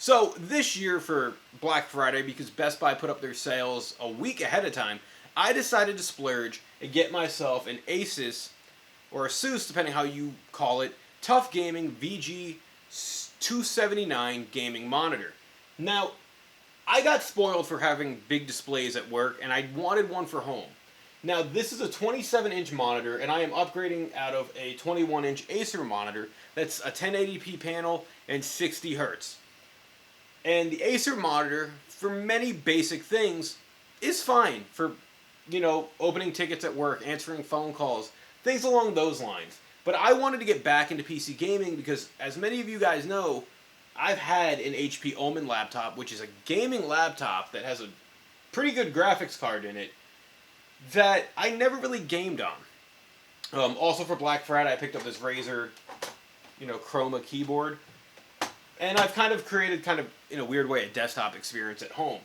So this year for Black Friday, because Best Buy put up their sales a week ahead of time, I decided to splurge and get myself an ASUS, or ASUS depending how you call it, TUF Gaming VG279 gaming monitor. Now, I got spoiled for having big displays at work, and I wanted one for home. Now, this is a 27-inch monitor, and I am upgrading out of a 21-inch Acer monitor that's a 1080p panel and 60 hertz. And the Acer monitor, for many basic things, is fine for, opening tickets at work, answering phone calls, things along those lines. But I wanted to get back into PC gaming because, as many of you guys know, I've had an HP Omen laptop, which is a gaming laptop that has a pretty good graphics card in it, that I never really gamed on. Also for Black Friday, I picked up this Razer, Chroma keyboard. And I've kind of created, in a weird way, a desktop experience at home.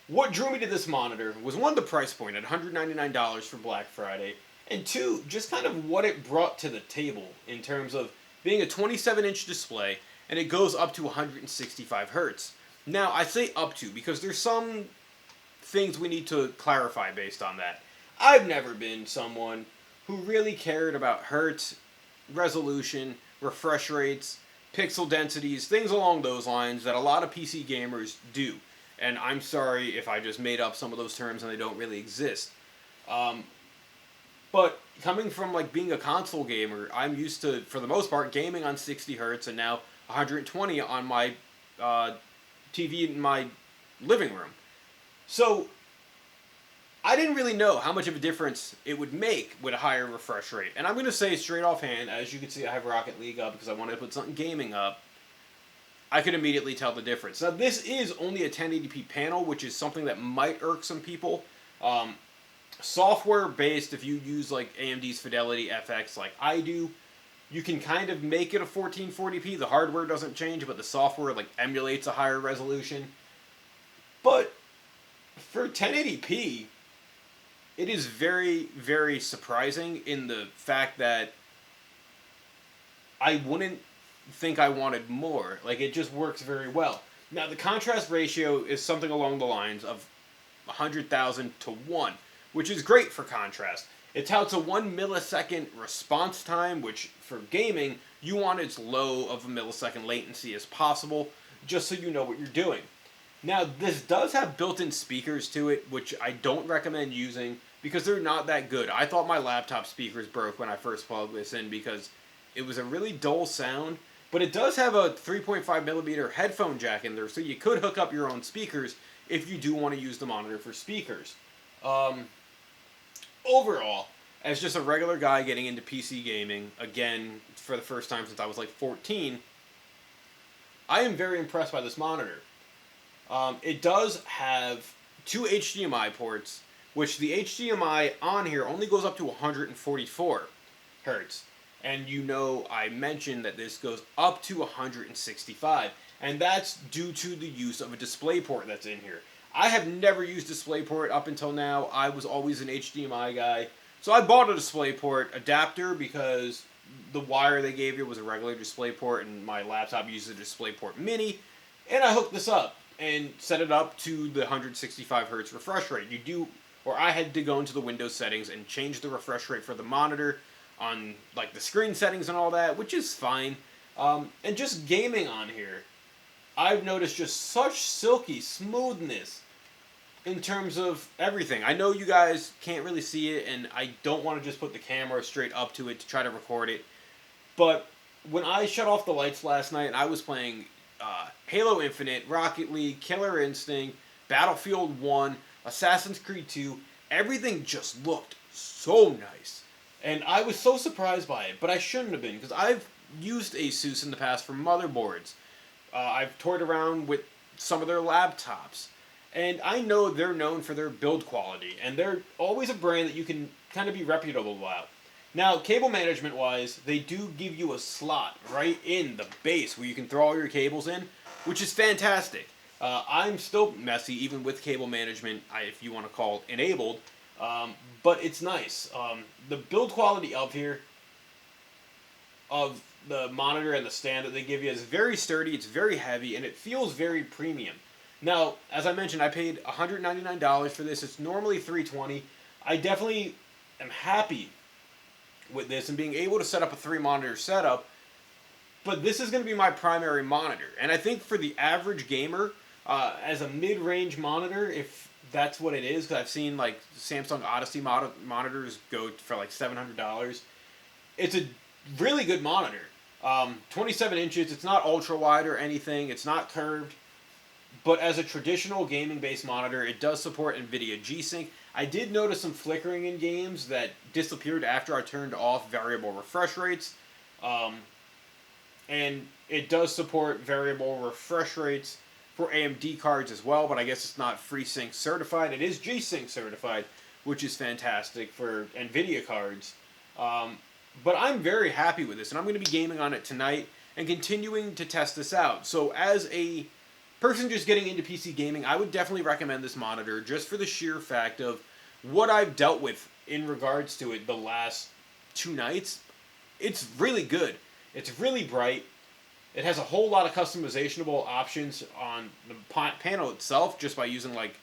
What drew me to this monitor was, one, the price point at $199 for Black Friday, and two, just kind of what it brought to the table in terms of being a 27-inch display, and it goes up to 165 hertz. Now, I say up to because there's some things we need to clarify based on that. I've never been someone who really cared about hertz, resolution, refresh rates, pixel densities, things along those lines that a lot of PC gamers do. And I'm sorry if I just made up some of those terms and they don't really exist. But coming from being a console gamer, I'm used to, for the most part, gaming on 60 hertz and now 120 on my TV in my living room. So I didn't really know how much of a difference it would make with a higher refresh rate. And I'm going to say straight offhand, as you can see I have Rocket League up because I wanted to put something gaming up, I could immediately tell the difference. Now this is only a 1080p panel, which is something that might irk some people. Software based, if you use AMD's Fidelity FX like I do, you can kind of make it a 1440p. The hardware doesn't change, but the software emulates a higher resolution. But for 1080p, it is very, very surprising in the fact that I wouldn't think I wanted more. It just works very well. Now, the contrast ratio is something along the lines of 100,000 to 1, which is great for contrast. It touts a 1 millisecond response time, which for gaming, you want as low of a millisecond latency as possible, just so you know what you're doing. Now, this does have built-in speakers to it, which I don't recommend using because they're not that good. I thought my laptop speakers broke when I first plugged this in because it was a really dull sound, but it does have a 3.5mm headphone jack in there, so you could hook up your own speakers if you do want to use the monitor for speakers. Overall, as just a regular guy getting into PC gaming, again, for the first time since I was 14, I am very impressed by this monitor. It does have two HDMI ports, which the HDMI on here only goes up to 144 hertz. And I mentioned that this goes up to 165. And that's due to the use of a DisplayPort that's in here. I have never used DisplayPort up until now. I was always an HDMI guy. So I bought a DisplayPort adapter because the wire they gave you was a regular DisplayPort and my laptop uses a DisplayPort Mini. And I hooked this up and set it up to the 165 hertz refresh rate. I had to go into the Windows settings and change the refresh rate for the monitor on the screen settings and all that, which is fine. And just gaming on here, I've noticed just such silky smoothness in terms of everything. I know you guys can't really see it, and I don't want to just put the camera straight up to it to try to record it, but when I shut off the lights last night and I was playing Halo Infinite, Rocket League, Killer Instinct, Battlefield 1, Assassin's Creed 2, everything just looked so nice. And I was so surprised by it, but I shouldn't have been, because I've used ASUS in the past for motherboards. I've toyed around with some of their laptops, and I know they're known for their build quality, and they're always a brand that you can kind of be reputable about. Now, cable management-wise, they do give you a slot right in the base where you can throw all your cables in, which is fantastic. I'm still messy, even with cable management, if you want to call it enabled, but it's nice. The build quality of here, of the monitor and the stand that they give you is very sturdy, it's very heavy, and it feels very premium. Now, as I mentioned, I paid $199 for this. It's normally $320. I definitely am happy with this and being able to set up a 3-monitor setup, but this is going to be my primary monitor. And I think for the average gamer, as a mid-range monitor, if that's what it is, because I've seen like Samsung Odyssey monitors go for like $700, it's a really good monitor. 27 inches, it's not ultra wide or anything, it's not curved, but as a traditional gaming-based monitor, it does support NVIDIA G-Sync. I did notice some flickering in games that disappeared after I turned off variable refresh rates. And it does support variable refresh rates for AMD cards as well, but I guess it's not FreeSync certified. It is G-Sync certified, which is fantastic for NVIDIA cards. But I'm very happy with this, and I'm going to be gaming on it tonight and continuing to test this out. So as a person just getting into PC gaming, I would definitely recommend this monitor just for the sheer fact of what I've dealt with in regards to it the last 2 nights. It's really good. It's really bright. It has a whole lot of customizationable options on the panel itself just by using like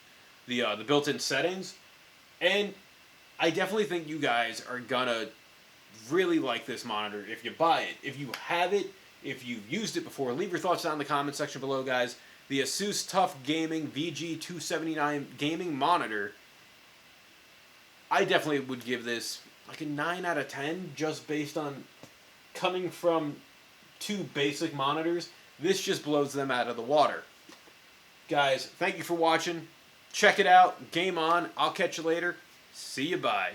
the built-in settings. And I definitely think you guys are gonna really like this monitor if you buy it. If you have it, if you've used it before, leave your thoughts down in the comment section below, guys. The ASUS TUF Gaming VG279 gaming monitor, I definitely would give this like a 9 out of 10 just based on coming from 2 basic monitors. This just blows them out of the water. Guys, thank you for watching. Check it out. Game on. I'll catch you later. See you. Bye.